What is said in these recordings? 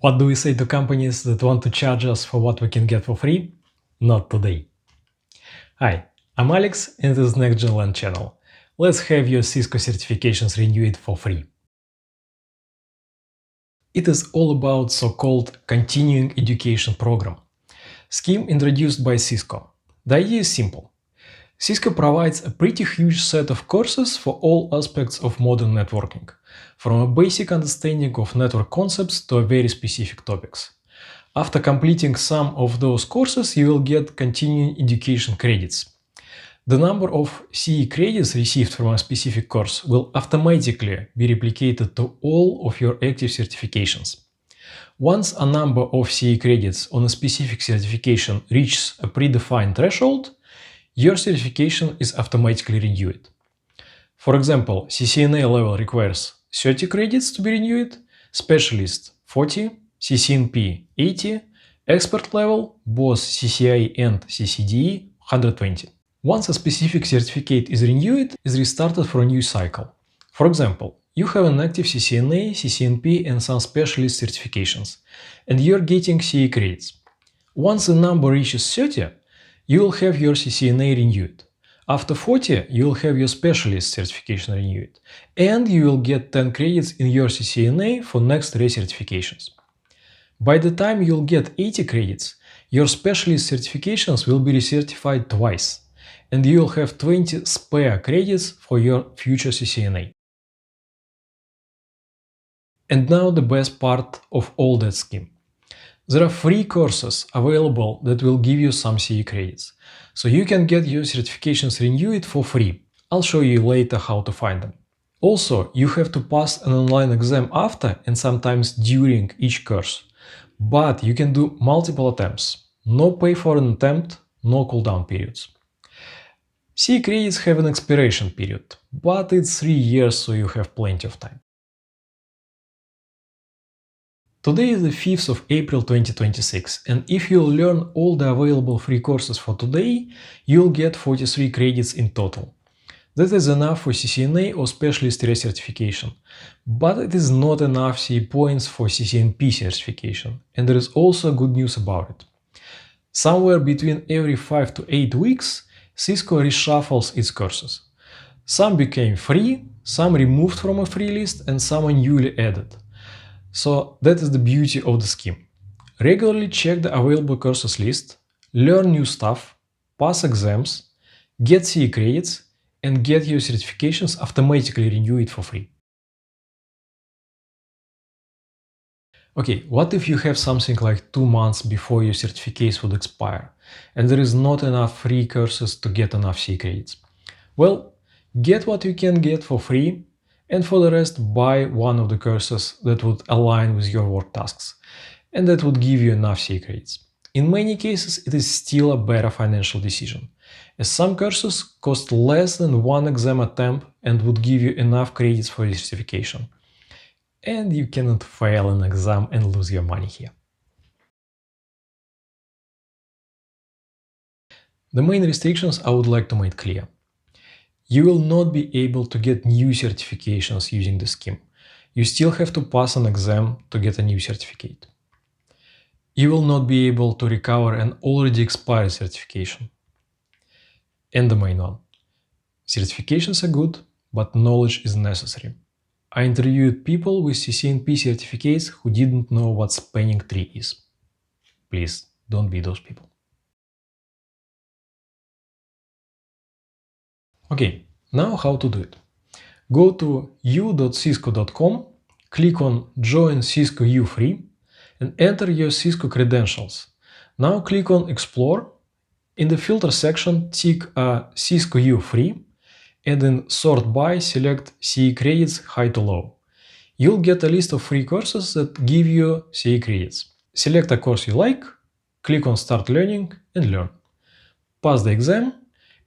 What do we say to companies that want to charge us for what we can get for free? Not today. Hi, I'm Alex and this is Next Gen Land channel. Let's have your Cisco certifications renewed for free. It is all about so-called Continuing Education program, scheme introduced by Cisco. The idea is simple. Cisco provides a pretty huge set of courses for all aspects of modern networking, from a basic understanding of network concepts to a very specific topics. After completing some of those courses, you will get continuing education credits. The number of CE credits received from a specific course will automatically be replicated to all of your active certifications. Once a number of CE credits on a specific certification reaches a predefined threshold, your certification is automatically renewed. For example, CCNA level requires 30 credits to be renewed, Specialist 40, CCNP 80, Expert level, both CCI and CCDE 120. Once a specific certificate is renewed, it is restarted for a new cycle. For example, you have an active CCNA, CCNP and some specialist certifications, and you're getting CE credits. Once the number reaches 30, you will have your CCNA renewed. After 40, you will have your specialist certification renewed, and you will get 10 credits in your CCNA for next recertifications. By the time you'll get 80 credits, your specialist certifications will be recertified twice, and you will have 20 spare credits for your future CCNA. And now the best part of all that scheme. There are free courses available that will give you some CE credits, so you can get your certifications renewed for free. I'll show you later how to find them. Also, you have to pass an online exam after and sometimes during each course, but you can do multiple attempts. No pay for an attempt, no cooldown periods. CE credits have an expiration period, but it's 3 years, so you have plenty of time. Today is the 5th of April 2026, and if you'll learn all the available free courses for today, you'll get 43 credits in total. That is enough for CCNA or Specialist recertification, but it is not enough CE points for CCNP certification, and there is also good news about it. Somewhere between every 5 to 8 weeks, Cisco reshuffles its courses. Some became free, some removed from a free list, and some are newly added. So that is the beauty of the scheme. Regularly check the available courses list, learn new stuff, pass exams, get CE credits, and get your certifications automatically renewed for free. Okay, what if you have something like 2 months before your certificates would expire, and there is not enough free courses to get enough CE credits? Well, get what you can get for free, and for the rest buy one of the courses that would align with your work tasks, and that would give you enough CE credits. In many cases, it is still a better financial decision, as some courses cost less than one exam attempt and would give you enough credits for your certification. And you cannot fail an exam and lose your money here. The main restrictions I would like to make clear. You will not be able to get new certifications using the scheme. You still have to pass an exam to get a new certificate. You will not be able to recover an already expired certification. And the main one. Certifications are good, but knowledge is necessary. I interviewed people with CCNP certificates who didn't know what spanning tree is. Please, don't be those people. Okay, now how to do it. Go to u.cisco.com, click on Join Cisco U Free, and enter your Cisco credentials. Now click on Explore. In the filter section, tick Cisco U Free, and in Sort By, select CE credits high to low. You'll get a list of free courses that give you CE credits. Select a course you like, click on Start Learning and learn. Pass the exam,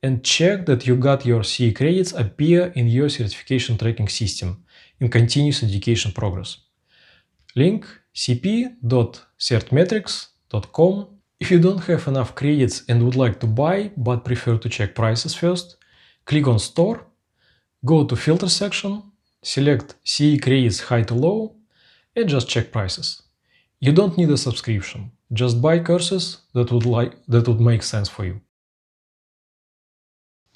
and check that you got your CE credits appear in your certification tracking system in Continuous Education Progress. Link cp.certmetrics.com. If you don't have enough credits and would like to buy but prefer to check prices first, click on Store, go to Filter section, select CE credits high to low, and just check prices. You don't need a subscription. Just buy courses that would make sense for you.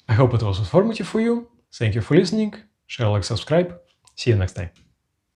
I hope it was informative for you. Thank you for listening. Share, like, subscribe. See you next time.